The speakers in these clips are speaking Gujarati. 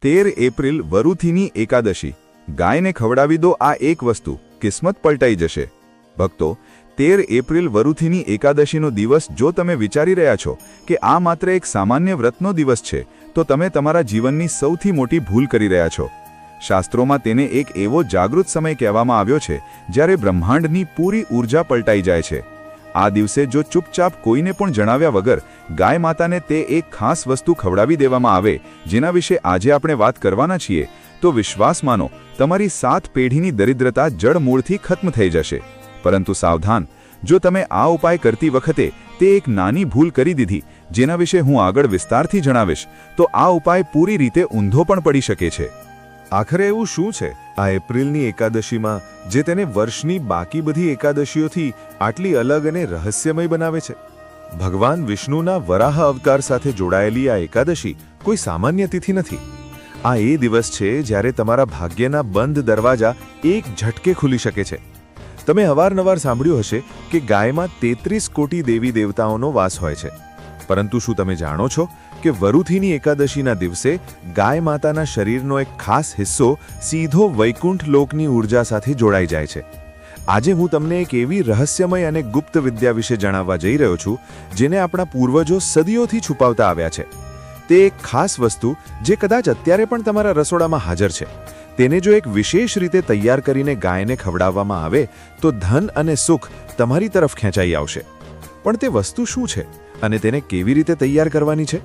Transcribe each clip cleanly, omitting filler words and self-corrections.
13 એપ્રિલ વરુથીની એકાદશી. ગાયને ખવડાવી દો આ એક વસ્તુ, કિસ્મત પલટાઈ જશે. ભક્તો, 13 એપ્રિલ વરુથીની એકાદશીનો દિવસ જો તમે વિચારી રહ્યા છો કે આ માત્ર એક સામાન્ય વ્રતનો દિવસ છે, તો તમે તમારા જીવનની સૌથી મોટી ભૂલ કરી રહ્યા છો. શાસ્ત્રોમાં તેને એક એવો જાગૃત સમય કહેવામાં આવ્યો છે જ્યારે બ્રહ્માંડની પૂરી ઊર્જા પલટાઈ જાય છે. આ દિવસે જો ચૂપચાપ કોઈને પણ જણાવ્યા વગર ગાય માતાને તે એક ખાસ વસ્તુ ખવડાવી દેવામાં આવે, જેના વિશે આજે આપણે વાત કરવાના છીએ, તો વિશ્વાસ માનો, તમારી 7 પેઢીની દરિદ્રતા જડમૂળથી ખત્મ થઈ જશે. પરંતુ સાવધાન, જો તમે આ ઉપાય કરતી વખતે તે એક નાની ભૂલ કરી દીધી, જેના વિશે હું આગળ વિસ્તારથી જણાવીશ, તો આ ઉપાય પૂરી રીતે ઊંધો પણ પડી શકે છે. આખરે એવું શું છે આ એપ્રિલની એકાદશીમાં જે તેને વર્ષની બાકી બધી એકાદશીઓથી આટલી અલગ અને રહસ્યમય બનાવે છે? ભગવાન વિષ્ણુના વરાહ અવતાર સાથે જોડાયેલી આ એકાદશી કોઈ સામાન્ય તિથિ નથી. આ એ દિવસ છે જ્યારે તમારા ભાગ્યના બંધ દરવાજા એક ઝટકે ખુલી શકે છે. તમે અવારનવાર સાંભળ્યું હશે કે ગાયમાં 33 કોટી દેવી દેવતાઓનો વાસ હોય છે. પરંતુ શું તમે જાણો છો કે વરુથીની એકાદશીના દિવસે ગાય માતાના શરીરનો એક ખાસ હિસ્સો સીધો વૈકુંઠ લોકની ઊર્જા સાથે જોડાઈ જાય છે? આજે હું તમને એક એવી રહસ્યમય અને ગુપ્ત વિદ્યા વિશે જણાવવા જઈ રહ્યો છું જેને આપણા પૂર્વજો સદીઓથી છુપાવતા આવ્યા છે. તે એક ખાસ વસ્તુ જે કદાચ અત્યારે પણ તમારા રસોડામાં હાજર છે. તેને જો એક વિશેષ રીતે તૈયાર કરીને ગાયને ખવડાવવામાં આવે તો ધન અને સુખ તમારી તરફ ખેંચાઈ આવશે. પણ તે વસ્તુ શું છે અને તેને કેવી રીતે તૈયાર કરવાની છે,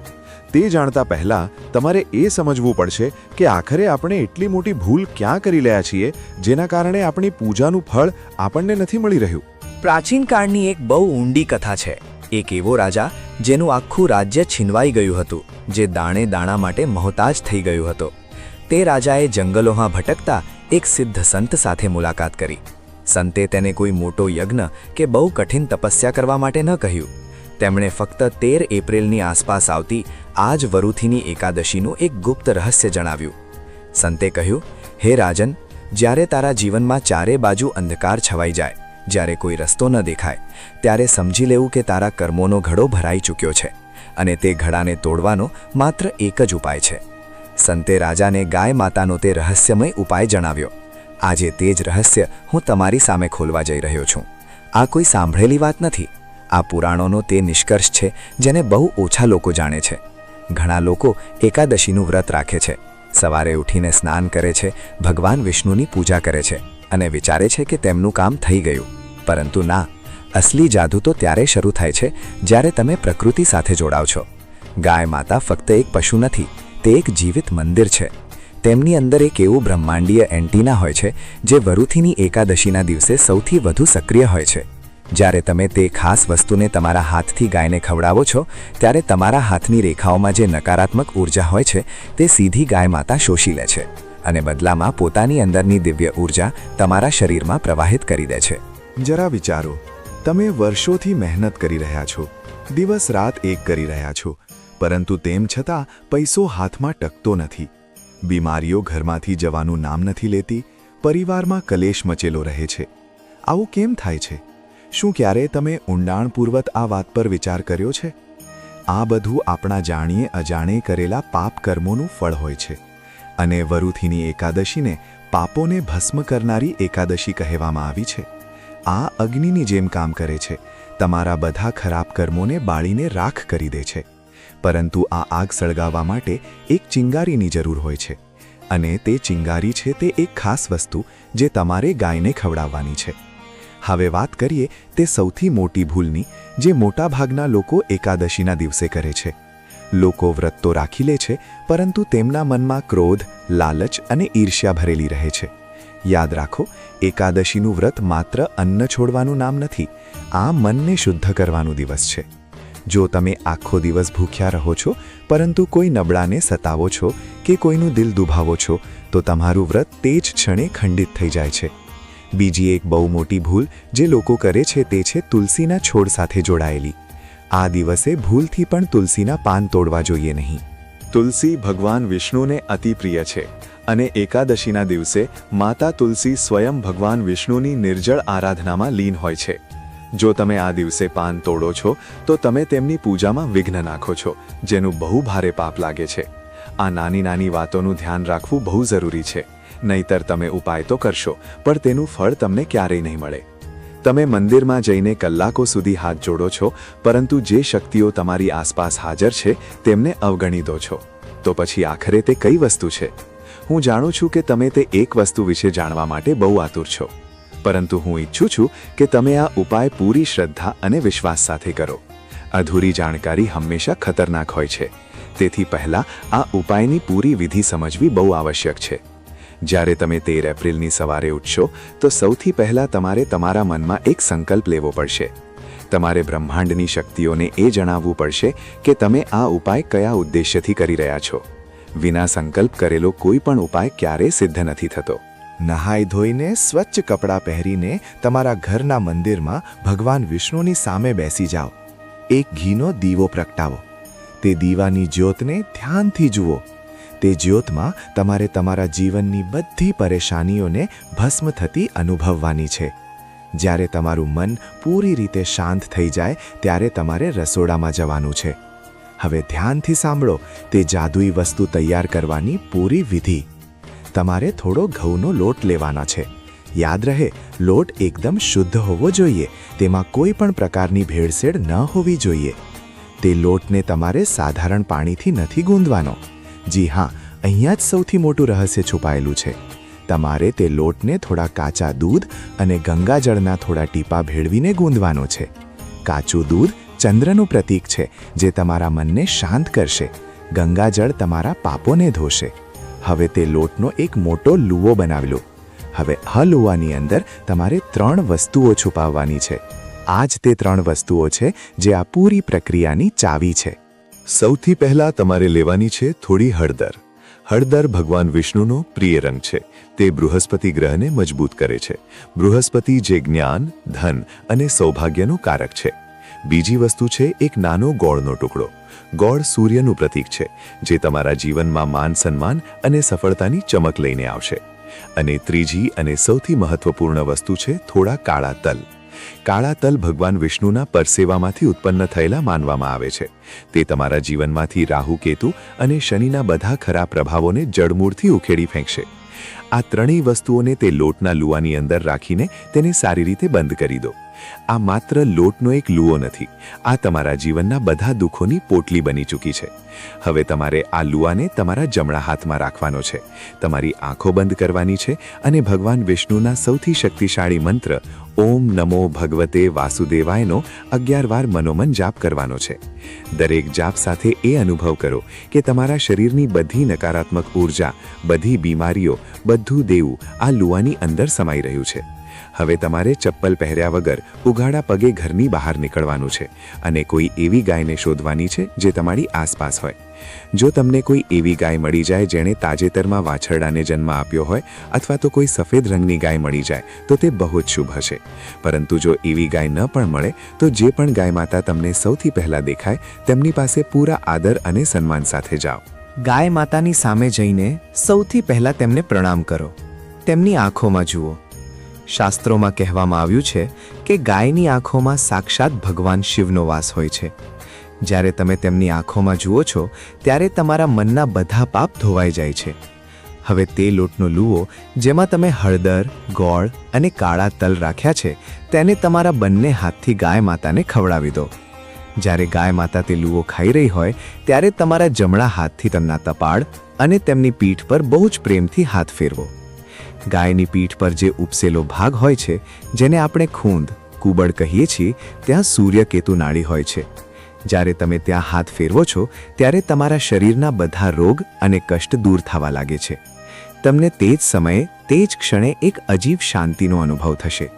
તે જાણતા પહેલા તમારે એ સમજવું પડશે કે આખરે આપણે એટલી મોટી ભૂલ ક્યાં કરી રહ્યા છીએ જેના કારણે આપણી પૂજાનું ફળ આપણને નથી મળી રહ્યું. પ્રાચીન કાળની એક બહુ ઊંડી કથા છે. એક એવો રાજા જેનું આખું રાજ્ય છીનવાઈ ગયું હતું, જે દાણે દાણા માટે મોહતાજ થઈ ગયું હતો. તે રાજાએ જંગલોમાં ભટકતા એક સિદ્ધ સંત સાથે મુલાકાત કરી. સંતે તેને કોઈ મોટો યજ્ઞ કે બહુ કઠિન તપસ્યા કરવા માટે ન કહ્યું. તેમણે ફક્ત 13 એપ્રિલની આસપાસ આવતી આ જ વરુથીની એકાદશીનું એક ગુપ્ત રહસ્ય જણાવ્યું. સંતે કહ્યું, હે રાજન, જ્યારે તારા જીવનમાં ચારે બાજુ અંધકાર છવાઈ જાય, જ્યારે કોઈ રસ્તો ન દેખાય, ત્યારે સમજી લેવું કે તારા કર્મોનો ઘડો ભરાઈ ચૂક્યો છે અને તે ઘડાને તોડવાનો માત્ર એક જ ઉપાય છે. સંતે રાજાને ગાય માતાનો તે રહસ્યમય ઉપાય જણાવ્યો. આજે તે જ રહસ્ય હું તમારી સામે ખોલવા જઈ રહ્યો છું. આ કોઈ સાંભળેલી વાત નથી. આ પુરાણોનો તે નિષ્કર્ષ છે જેને બહુ ઓછા લોકો જાણે છે. ઘણા લોકો એકાદશીનું વ્રત રાખે છે, સવારે ઉઠીને સ્નાન કરે છે, ભગવાન વિષ્ણુની પૂજા કરે છે અને વિચારે છે કે તેમનું કામ થઈ ગયું. પરંતુ ના, અસલી જાદુ તો ત્યારે શરૂ થાય છે જ્યારે તમે પ્રકૃતિ સાથે જોડાવ છો. ગાય માતા ફક્ત એક પશુ નથી, તે એક જીવિત મંદિર છે. તેમની અંદર એક એવું બ્રહ્માંડીય એન્ટીના હોય છે જે વરુથીની એકાદશીના દિવસે સૌથી વધુ સક્રિય હોય છે. જ્યારે તમે તે ખાસ વસ્તુને તમારા હાથથી ગાયને ખવડાવો છો, ત્યારે તમારા હાથની રેખાઓમાં જે નકારાત્મક ઊર્જા હોય છે તે સીધી ગાય માતા શોષી લે છે અને બદલામાં પોતાની અંદરની દિવ્ય ઊર્જા તમારા શરીરમાં પ્રવાહિત કરી દે છે. જરા વિચારો, તમે વર્ષોથી મહેનત કરી રહ્યા છો, દિવસ રાત એક કરી રહ્યા છો, પરંતુ તેમ છતાં પૈસો હાથમાં ટકતો નથી. બીમારીઓ ઘરમાંથી જવાનું નામ નથી લેતી, પરિવારમાં કલેશ મચેલો રહે છે. આવું કેમ થાય છે? શું ક્યારે તમે ઊંડાણપૂર્વક આ વાત પર વિચાર કર્યો છે? આ બધું આપણા જાણીએ અજાણે કરેલા પાપ કર્મોનું ફળ હોય છે. અને વરુથીની એકાદશીને પાપોને ભસ્મ કરનારી એકાદશી કહેવામાં આવી છે. આ અગ્નિની જેમ કામ કરે છે, તમારા બધા ખરાબ કર્મોને બાળીને રાખ કરી દે છે. પરંતુ આ આગ સળગાવવા માટે એક ચિંગારીની જરૂર હોય છે, અને તે ચિંગારી છે તે એક ખાસ વસ્તુ જે તમારે ગાયને ખવડાવવાની છે. હવે વાત કરીએ તે સૌથી મોટી ભૂલની, જે મોટાભાગના લોકો એકાદશીના દિવસે કરે છે. લોકો વ્રત તો રાખી લે છે, પરંતુ તેમના મનમાં ક્રોધ, લાલચ અને ઈર્ષ્યા ભરેલી રહે છે. યાદ રાખો, એકાદશીનું વ્રત માત્ર અન્ન છોડવાનું નામ નથી, આ મનને શુદ્ધ કરવાનું દિવસ છે. જો તમે આખો દિવસ ભૂખ્યા રહો છો, પરંતુ કોઈ નબળાને સતાવો છો કે કોઈનું દિલ દુભાવો છો, તો તમારું વ્રત તે જ ક્ષણે ખંડિત થઈ જાય છે. બીજી એક બહુ મોટી ભૂલ જે લોકો કરે છે તે છે તુલસીના છોડ સાથે જોડાયેલી. આ દિવસે ભૂલથી પણ તુલસીના પાન તોડવા જોઈએ નહીં. તુલસી ભગવાન વિષ્ણુને અતિ પ્રિય છે અને એકાદશીના દિવસે માતા તુલસી સ્વયં ભગવાન વિષ્ણુની નિર્જળ આરાધનામાં લીન હોય છે. જો તમે આ દિવસે પાન તોડો છો તો તમે તેમની પૂજામાં વિઘ્ન નાખો છો, જેનું બહુ ભારે પાપ લાગે છે. આ નાની નાની વાતોનું ધ્યાન રાખવું બહુ જરૂરી છે, નહીતર તમે ઉપાય તો કરશો પણ તેનું ફળ તમને ક્યારેય નહીં મળે. તમે મંદિરમાં જઈને કલાકો સુધી હાથ જોડો છો, પરંતુ જે શક્તિઓ તમારી આસપાસ હાજર છે તેમને અવગણી દો છો. તો પછી આખરે તે કઈ વસ્તુ છે? હું જાણું છું કે તમે તે એક વસ્તુ વિશે જાણવા માટે બહુ આતુર છો, પરંતુ હું ઈચ્છું છું કે તમે આ ઉપાય પૂરી શ્રદ્ધા અને વિશ્વાસ સાથે કરો. અધૂરી જાણકારી હંમેશા ખતરનાક હોય છે, તેથી પહેલાં આ ઉપાયની પૂરી વિધિ સમજવી બહુ આવશ્યક છે. જ્યારે તમે 13 એપ્રિલની સવારે ઉઠશો તો સૌથી પહેલાં તમારે તમારા મનમાં એક સંકલ્પ લેવો પડશે. તમારે બ્રહ્માંડની શક્તિઓને એ જણાવવું પડશે કે તમે આ ઉપાય કયા ઉદ્દેશ્યથી કરી રહ્યા છો. વિના સંકલ્પ કરેલો કોઈ પણ ઉપાય ક્યારેય સિદ્ધ નથી થતો. નહાઈ ધોઈને સ્વચ્છ કપડાં પહેરીને તમારા ઘરના મંદિરમાં ભગવાન વિષ્ણુની સામે બેસી જાઓ. એક ઘીનો દીવો પ્રગટાવો. તે દીવાની જ્યોતને ધ્યાનથી જુઓ. તે જ્યોતમાં તમારે તમારા જીવનની બધી પરેશાનીઓને ભસ્મ થતી અનુભવવાની છે. જ્યારે તમારું મન પૂરી રીતે શાંત થઈ જાય ત્યારે તમારે રસોડામાં જવાનું છે. હવે ધ્યાનથી સાંભળો તે જાદુઈ વસ્તુ તૈયાર કરવાની પૂરી વિધિ. તમારે થોડો ઘઉંનો લોટ લેવાનો છે. યાદ રહે, લોટ એકદમ શુદ્ધ હોવો જોઈએ, તેમાં કોઈ પણ પ્રકારની ભેળસેળ ન હોવી જોઈએ. તે લોટને તમારે સાધારણ પાણીથી નથી ગૂંદવાનો. જી હા, અહીંયા જ સૌથી મોટું રહસ્ય છુપાયેલું છે. તમારે તે લોટને થોડા કાચા દૂધ અને ગંગાજળના થોડા ટીપા ભેળવીને ગૂંદવાનો છે. કાચું દૂધ ચંદ્રનું પ્રતીક છે, જે તમારા મનને શાંત કરશે. ગંગાજળ તમારા પાપોને ધોશે. હવે તે લોટનો એક મોટો લુવો બનાવી લો. હવે આ લુવાની અંદર તમારે 3 વસ્તુઓ છુપાવવાની છે. આ જ તે 3 વસ્તુઓ છે જે આ પૂરી પ્રક્રિયાની ચાવી છે. સૌથી પહેલાં તમારે લેવાની છે થોડી હળદર. હળદર ભગવાન વિષ્ણુનો પ્રિય રંગ છે. તે બૃહસ્પતિ ગ્રહને મજબૂત કરે છે. બૃહસ્પતિ જે જ્ઞાન, ધન અને સૌભાગ્યનું કારક છે. બીજી વસ્તુ છે એક નાનો ગોળનો ટુકડો. ગોળ સૂર્યનું પ્રતીક છે, જે તમારા જીવનમાં માન સન્માન અને સફળતાની ચમક લઈને આવશે. અને ત્રીજી અને સૌથી મહત્વપૂર્ણ વસ્તુ છે થોડા કાળા તલ. કાળા તલ ભગવાન વિષ્ણુના પરસેવામાંથી ઉત્પન્ન થયેલા માનવામાં આવે છે. તે તમારા જીવનમાંથી રાહુ, કેતુ અને શનિના બધા ખરાબ પ્રભાવોને જડમૂળથી ઉખેડી ફેંકશે. આ ત્રણેય વસ્તુઓને તે લોટના લુવાની અંદર રાખીને તેને સારી રીતે બંધ કરી દો. આ માત્ર લોટનો એક લુવો નથી, આ તમારા જીવનના બધા દુઃખોની પોટલી બની ચૂકી છે. હવે તમારે આ લુવાને તમારા જમણા હાથમાં રાખવાનો છે. તમારી આંખો બંધ કરવાની છે અને ભગવાન વિષ્ણુના સૌથી શક્તિશાળી મંત્ર ઓમ નમો ભગવતે વાસુદેવાયનો 11 વાર મનોમન જાપ કરવાનો છે. દરેક જાપ સાથે એ અનુભવ કરો કે તમારા શરીરની બધી નકારાત્મક ઉર્જા, બધી બીમારીઓ, બધું દેવું આ લુવાની અંદર સમાઈ રહ્યું છે. હવે તમારે ચપ્પલ પહેર્યા વગર ઉઘાડા પગે ઘરની બહાર નીકળવાનું છે અને કોઈ એવી ગાયને શોધવાની છે જે તમારી આસપાસ હોય. જો તમને કોઈ એવી ગાય મળી જાય જેણે તાજેતરમાં વાછરડાને જન્મ આપ્યો હોય અથવા તો કોઈ સફેદ રંગની ગાય મળી જાય તો તે બહુ જ શુભ હશે. પરંતુ જો એવી ગાય ન પણ મળે તો જે પણ ગાય માતા તમને સૌથી પહેલાં દેખાય તેમની પાસે પૂરા આદર અને સન્માન સાથે જાઓ. ગાય માતાની સામે જઈને સૌથી પહેલાં તેમને પ્રણામ કરો. તેમની આંખોમાં જુઓ. શાસ્ત્રોમાં કહેવામાં આવ્યું છે કે ગાયની આંખોમાં સાક્ષાત ભગવાન શિવનો વાસ હોય છે. જ્યારે તમે તેમની આંખોમાં જુઓ છો ત્યારે તમારા મનના બધા પાપ ધોવાઈ જાય છે. હવે તે લોટનો લુવો જેમાં તમે હળદર, ગોળ અને કાળા તલ રાખ્યા છે તેને તમારા બંને હાથથી ગાય માતાને ખવડાવી દો. જ્યારે ગાય માતા તે લુવો ખાઈ રહી હોય ત્યારે તમારા જમણા હાથથી તેમના તપાળ અને તેમની પીઠ પર બહુ જ પ્રેમથી હાથ ફેરવો. ગાયની પીઠ પર જે ઉપસેલો ભાગ હોય છે, જેને આપણે ખૂંદ, કુબડ કહીએ છીએ, ત્યાં સૂર્યકેતુ નાડી હોય છે. જ્યારે તમે ત્યાં હાથ ફેરવો છો ત્યારે તમારા શરીરના બધા રોગ અને કષ્ટ દૂર થવા લાગે છે. તમને તે જ સમયે, તે જ ક્ષણે એક અજીબ શાંતિનો અનુભવ થશે.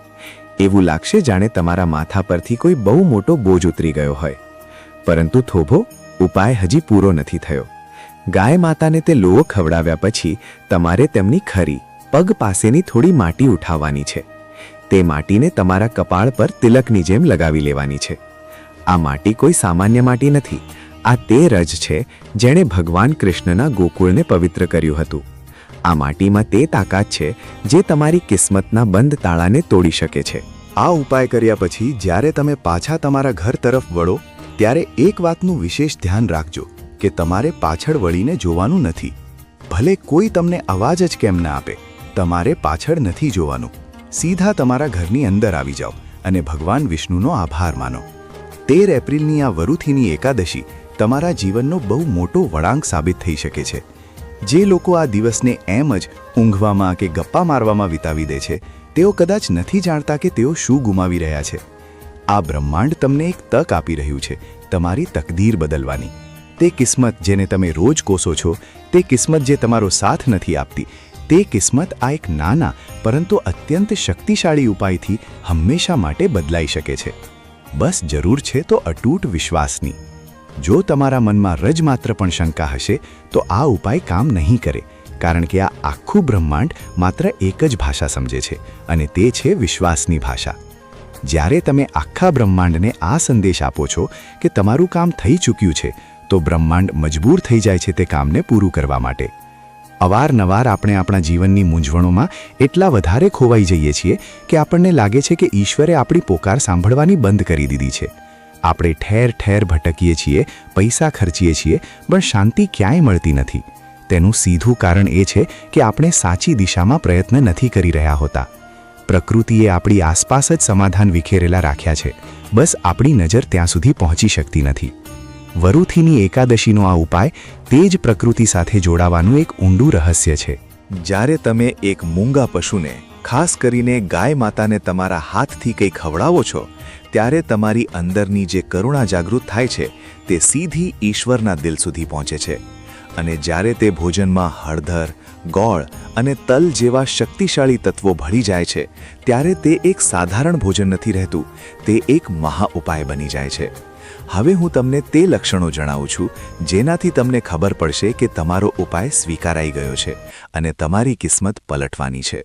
એવું લાગશે જાણે તમારા માથા પરથી કોઈ બહુ મોટો બોજ ઉતરી ગયો હોય. પરંતુ થોભો, ઉપાય હજી પૂરો નથી થયો. ગાય માતાને તે લુવો ખવડાવ્યા પછી તમારે તેમની ખરી, પગ પાસેની થોડી માટી ઉઠાવવાની છે. તે માટીને તમારા કપાળ પર તિલકની જેમ લગાવી લેવાની છે. આ માટી કોઈ સામાન્ય માટી નથી. આ તે રજ છે જેણે ભગવાન કૃષ્ણના ગોકુળને પવિત્ર કર્યું હતું. આ માટીમાં તે તાકાત છે જે તમારી કિસ્મતના બંધ તાળાને તોડી શકે છે. આ ઉપાય કર્યા પછી જ્યારે તમે પાછા તમારા ઘર તરફ વળો ત્યારે એક વાતનું વિશેષ ધ્યાન રાખજો કે તમારે પાછળ વળીને જોવાનું નથી. ભલે કોઈ તમને અવાજ જ કેમ ના આપે, તમારે પાછળ નથી જોવાનું. સીધા તમારા ઘરની અંદર આવી જાઓ અને ભગવાન વિષ્ણુનો આભાર માનો. 13 એપ્રિલની આ વરુથીની એકાદશી તમારા જીવનનો બહુ મોટો વળાંક સાબિત થઈ શકે છે. જે લોકો આ દિવસને એમ જ ઊંઘવામાં કે ગપ્પા મારવામાં વિતાવી દે છે, તેઓ કદાચ નથી જાણતા કે તેઓ શું ગુમાવી રહ્યા છે. આ બ્રહ્માંડ તમને એક તક આપી રહ્યું છે તમારી તકદીર બદલવાની. તે કિસ્મત જેને તમે રોજ કોસો છો, તે કિસ્મત જે તમારો સાથ નથી આપતી, તે કિસ્મત આ એક નાના પરંતુ અત્યંત શક્તિશાળી ઉપાયથી હંમેશા માટે બદલાઈ શકે છે. બસ જરૂર છે તો અતૂટ વિશ્વાસની. જો તમારા મનમાં રજમાત્ર પણ શંકા હશે તો આ ઉપાય કામ નહીં કરે, કારણ કે આ આખું બ્રહ્માંડ માત્ર એક જ ભાષા સમજે છે અને તે છે વિશ્વાસની ભાષા. જ્યારે તમે આખા બ્રહ્માંડને આ સંદેશ આપો છો કે તમારું કામ થઈ ચૂક્યું છે, તો બ્રહ્માંડ મજબૂર થઈ જાય છે તે કામને પૂરું કરવા માટે. અવારનવાર આપણે આપણા જીવનની મૂંઝવણોમાં એટલા વધારે ખોવાઈ જઈએ છીએ કે આપણને લાગે છે કે ઈશ્વરે આપણી પોકાર સાંભળવાની બંધ કરી દીધી છે. આપણે ઠેર ઠેર ભટકીએ છીએ, પૈસા ખર્ચીએ છીએ, પણ શાંતિ ક્યાંય મળતી નથી. તેનું સીધું કારણ એ છે કે આપણે સાચી દિશામાં પ્રયત્ન નથી કરી રહ્યા હોતા. પ્રકૃતિએ આપણી આસપાસ જ સમાધાન વિખેરેલા રાખ્યા છે, બસ આપણી નજર ત્યાં સુધી પહોંચી શકતી નથી. વરુથીની એકાદશીનો આ ઉપાય તે જ પ્રકૃતિ સાથે જોડાવાનું એક ઊંડું રહસ્ય છે. જ્યારે તમે એક મૂંગા પશુને, ખાસ કરીને ગાય માતાને તમારા હાથથી કંઈ ખવડાવો છો, ત્યારે તમારી અંદરની જે કરુણા જાગૃત થાય છે તે સીધી ઈશ્વરના દિલ સુધી પહોંચે છે. અને જ્યારે તે ભોજનમાં હળદર, ગોળ અને તલ જેવા શક્તિશાળી તત્વો ભળી જાય છે, ત્યારે તે એક સાધારણ ભોજન નથી રહેતું, તે એક મહા ઉપાય બની જાય છે. હવે હું તમને તે લક્ષણો જણાવું છું જેનાથી તમને ખબર પડશે કે તમારો ઉપાય સ્વીકારાઈ ગયો છે અને તમારી કિસ્મત પલટવાની છે.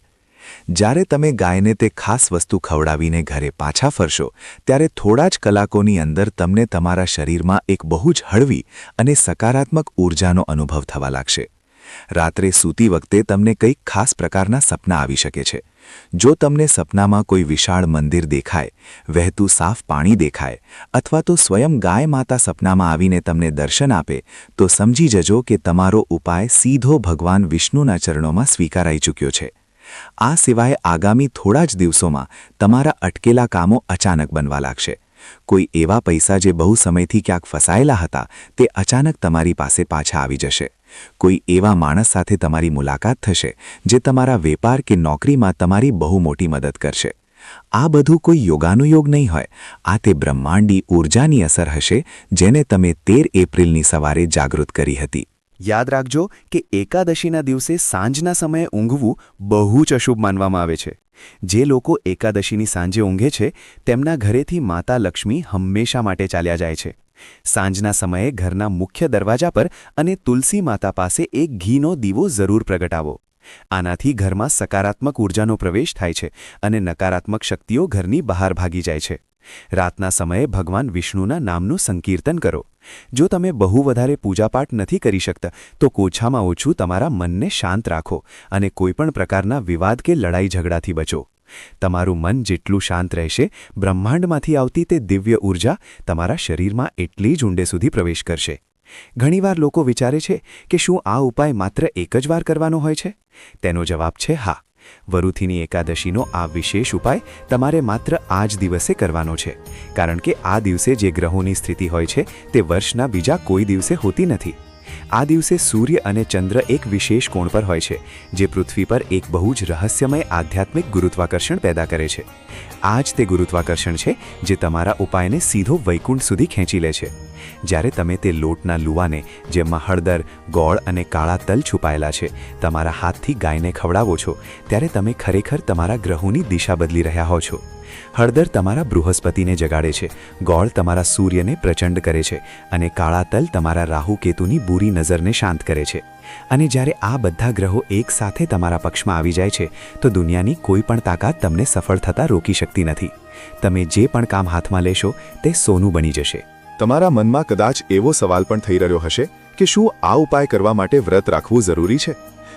જ્યારે તમે ગાયને તે ખાસ વસ્તુ ખવડાવીને ઘરે પાછા ફરશો, ત્યારે થોડા જ કલાકોની અંદર તમને તમારા શરીરમાં એક બહુ જ હળવી અને સકારાત્મક ઊર્જાનો અનુભવ થવા લાગશે. રાત્રે સૂતી વખતે તમને કંઈક ખાસ પ્રકારના સપના આવી શકે છે. જો તમને સપનામાં કોઈ વિશાળ મંદિર દેખાય, વહેતું સાફ પાણી દેખાય, અથવા તો સ્વયં ગાય માતા સપનામાં આવીને તમને દર્શન આપે, તો સમજી જજો કે તમારો ઉપાય સીધો ભગવાન વિષ્ણુના ચરણોમાં સ્વીકારાઈ ચૂક્યો છે. આ સિવાય આગામી થોડા જ દિવસોમાં તમારા અટકેલા કામો અચાનક બનવા લાગશે. કોઈ એવા પૈસા જે બહુ સમયથી ક્યાંક ફસાયેલા હતા, તે અચાનક તમારી પાસે પાછા આવી જશે. કોઈ એવા માણસ સાથે તમારી મુલાકાત થશે જે તમારા વેપાર કે નોકરીમાં તમારી બહુ મોટી મદદ કરશે. આ બધું કોઈ યોગાનુયોગ નહીં હોય, આ તે બ્રહ્માંડી ઊર્જાની અસર હશે જેને તમે 13 એપ્રિલની સવારે જાગૃત કરી હતી. યાદ રાખજો કે એકાદશીના દિવસે સાંજના સમયે ઊંઘવું બહુ જ અશુભ માનવામાં આવે છે. જે લોકો એકાદશીની સાંજે ઊંઘે છે, તેમના ઘરેથી માતા લક્ષ્મી હંમેશા માટે ચાલ્યા જાય છે. સાંજના સમયે ઘરના મુખ્ય દરવાજા પર અને તુલસી માતા પાસે એક ઘીનો દીવો જરૂર પ્રગટાવો. આનાથી ઘરમાં સકારાત્મક ઊર્જાનો પ્રવેશ થાય છે અને નકારાત્મક શક્તિઓ ઘરની બહાર ભાગી જાય છે. રાતના સમયે ભગવાન વિષ્ણુના નામનું સંકીર્તન કરો. જો તમે બહુ વધારે પૂજાપાઠ નથી કરી શકતા, તો ઓછામાં ઓછું તમારા મનને શાંત રાખો અને કોઈપણ પ્રકારના વિવાદ કે લડાઈ ઝઘડાથી બચો. તમારું મન જેટલું શાંત રહેશે, બ્રહ્માંડમાંથી આવતી તે દિવ્ય ઊર્જા તમારા શરીરમાં એટલી જ ઊંડે સુધી પ્રવેશ કરશે. ઘણીવાર લોકો વિચારે છે કે શું આ ઉપાય માત્ર એક જ વાર કરવાનો હોય છે? તેનો જવાબ છે હા. વરુથીની એકાદશીનો આ વિશેષ ઉપાય તમારે માત્ર આ જ દિવસે કરવાનો છે, કારણ કે આ દિવસે જે ગ્રહોની સ્થિતિ હોય છે તે વર્ષના બીજા કોઈ દિવસે હોતી નથી. આ દિવસે સૂર્ય અને ચંદ્ર એક વિશેષ કોણ પર હોય છે, જે પૃથ્વી પર એક બહુ જ રહસ્યમય આધ્યાત્મિક ગુરુત્વાકર્ષણ પેદા કરે છે. આ જ તે ગુરુત્વાકર્ષણ છે જે તમારા ઉપાયને સીધો વૈકુંઠ સુધી ખેંચી લે છે. જ્યારે તમે તે લોટના લુવાને, જેમાં હળદર, ગોળ અને કાળા તલ છુપાયેલા છે, તમારા હાથથી ગાયને ખવડાવો છો, ત્યારે તમે ખરેખર તમારા ગ્રહોની દિશા બદલી રહ્યા હો છો. હળદર તમારા બૃહસ્પતિને જગાડે છે, ગોળ તમારા સૂર્યને પ્રચંડ કરે છે અને કાળા તલ તમારા રાહુ કેતુની બુરી નજરને શાંત કરે છે. અને જ્યારે આ બધા ગ્રહો એક સાથે તમારા પક્ષમાં આવી જાય છે, તો દુનિયાની કોઈ પણ તાકાત તમને સફળ થતા રોકી શકતી નથી. તમે જે પણ કામ હાથમાં લેશો તે સોનું બની જશે. તમારા મનમાં કદાચ એવો સવાલ પણ થઈ રહ્યો હશે કે શું આ ઉપાય કરવા માટે વ્રત રાખવું જરૂરી છે?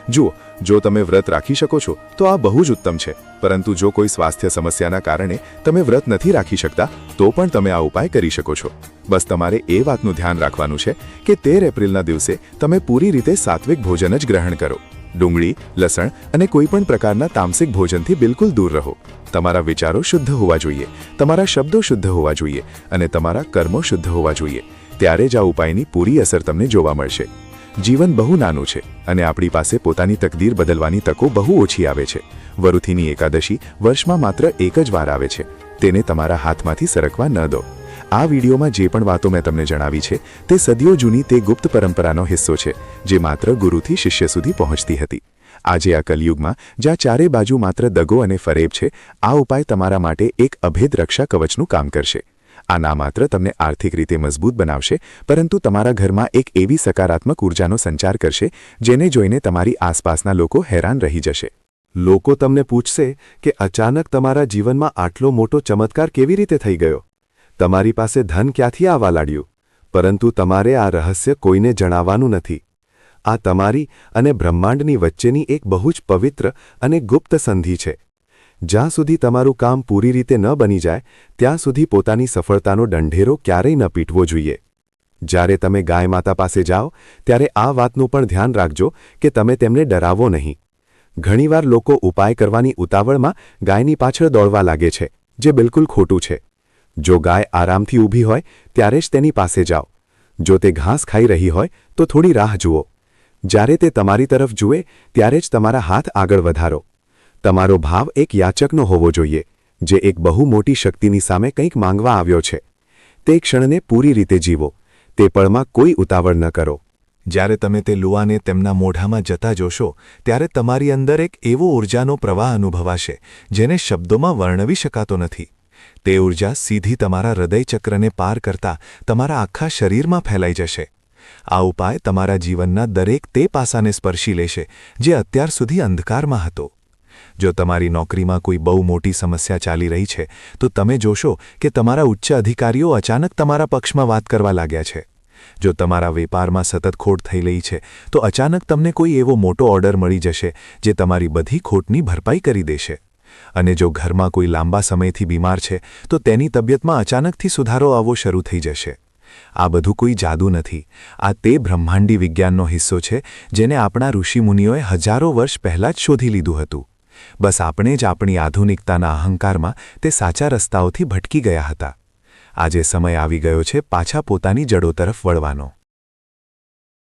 જુઓ, જો તમે વ્રત રાખી શકો છો તો આ બહુ જ ઉત્તમ છે, પરંતુ જો કોઈ સ્વાસ્થ્ય સમસ્યાના કારણે તમે વ્રત નથી રાખી શકતા તો પણ તમે આ ઉપાય કરી શકો છો. બસ તમારે એ વાતનું ધ્યાન રાખવાનું છે કે 13 એપ્રિલના દિવસે તમે પૂરી રીતે સાત્વિક ભોજન જ ગ્રહણ કરો. ડુંગળી, લસણ અને કોઈપણ પ્રકારના તામસિક ભોજનથી બિલકુલ દૂર રહો. તમારા વિચારો શુદ્ધ હોવા જોઈએ, તમારા શબ્દો શુદ્ધ હોવા જોઈએ અને તમારા કર્મો શુદ્ધ હોવા જોઈએ. ત્યારે જ આ ઉપાયની પૂરી અસર તમને જોવા મળશે. જીવન બહુ નાનું છે અને આપણી પાસે પોતાની તકદીર બદલવાની તકો બહુ ઓછી આવે છે. વરુથીની એકાદશી વર્ષમાં માત્ર એક જ વાર આવે છે. તેને તમારા હાથમાંથી સરકવા ન દો. આ વિડીયોમાં જે પણ વાતો મેં તમને જણાવી છે તે સદીઓ જૂની તે ગુપ્ત પરંપરાનો હિસ્સો છે જે માત્ર ગુરુથી શિષ્ય સુધી પહોંચતી હતી. આજે આ કલયુગમાં જ્યાં ચારે બાજુ માત્ર દગો અને ફરેબ છે, આ ઉપાય તમારા માટે એક અભેદ રક્ષા કવચનું કામ કરશે. આ ના માત્ર તમને આર્થિક રીતે મજબૂત બનાવશે, પરંતુ તમારા ઘરમાં એક એવી સકારાત્મક ઉર્જાનો સંચાર કરશે જેને જોઈને તમારી આસપાસના લોકો હેરાન રહી જશે. લોકો તમને પૂછશે કે અચાનક તમારા જીવનમાં આટલો મોટો ચમત્કાર કેવી રીતે થઈ ગયો? તમારી પાસે ધન ક્યાંથી આવવા લાગ્યું? પરંતુ તમારે આ રહસ્ય કોઈને જણાવવાનું નથી. આ તમારી અને બ્રહ્માંડની વચ્ચેની એક બહુ જ પવિત્ર અને ગુપ્ત સંધિ છે. જ્યાં સુધી તમારું કામ પૂરી રીતે ન બની જાય ત્યાં સુધી પોતાની સફળતાનો દંઢેરો ક્યારેય ન પીટવો જોઈએ. જ્યારે તમે ગાય માતા પાસે જાઓ ત્યારે આ વાતનું પણ ધ્યાન રાખજો કે તમે તેમને ડરાવો નહીં. ઘણીવાર લોકો ઉપાય કરવાની ઉતાવળમાં ગાયની પાછળ દોડવા લાગે છે, જે બિલકુલ ખોટું છે. જો ગાય આરામથી ઊભી હોય ત્યારે જ તેની પાસે જાઓ. જો તે ઘાસ ખાઈ રહી હોય તો થોડી રાહ જુઓ. જ્યારે તે તમારી તરફ જુએ ત્યારે જ તમારા હાથ આગળ વધારો. તમારો ભાવ એક યાચકનો હોવો જોઈએ, જે એક બહુ મોટી શક્તિની સામે કંઈક માંગવા આવ્યો છે. તે ક્ષણને પૂરી રીતે જીવો. તે પળમાં કોઈ ઉતાવળ ન કરો. જ્યારે તમે તે લુવાને તેમના મોઢામાં જતા જોશો ત્યારે તમારી અંદર એક એવો ઊર્જાનો પ્રવાહ અનુભવાશે જેને શબ્દોમાં વર્ણવી શકાતો નથી. તે ઊર્જા સીધી તમારા હૃદયચક્રને પાર કરતા તમારા આખા શરીરમાં ફેલાઈ જશે. આ ઉપાય તમારા જીવનના દરેક તે પાસાને સ્પર્શી લેશે જે અત્યાર સુધી અંધકારમાં હતો. જો તમારી નોકરીમાં કોઈ બહુ મોટી સમસ્યા ચાલી રહી છે તો તમે જોશો કે તમારા ઉચ્ચ અધિકારીઓ અચાનક તમારા પક્ષમાં વાત કરવા લાગ્યા છે. જો તમારા વેપારમાં સતત ખોટ થઈ રહી છે તો અચાનક તમને કોઈ એવો મોટો ઓર્ડર મળી જશે જે તમારી બધી ખોટની ભરપાઈ કરી દેશે. અને જો ઘરમાં કોઈ લાંબા સમયથી બીમાર છે તો તેની તબિયતમાં અચાનકથી સુધારો આવવો શરૂ થઈ જશે. આ બધું કોઈ જાદુ નથી. આ તે બ્રહ્માંડી વિજ્ઞાનનો હિસ્સો છે જેને આપણા ઋષિમુનિઓએ હજારો વર્ષ પહેલાં જ શોધી લીધું હતું. બસ આપણે જ આપણી આધુનિકતાના અહંકારમાં તે સાચા રસ્તાઓથી ભટકી ગયા હતા. આજે સમય આવી ગયો છે પાછા પોતાની જડો તરફ વળવાનો.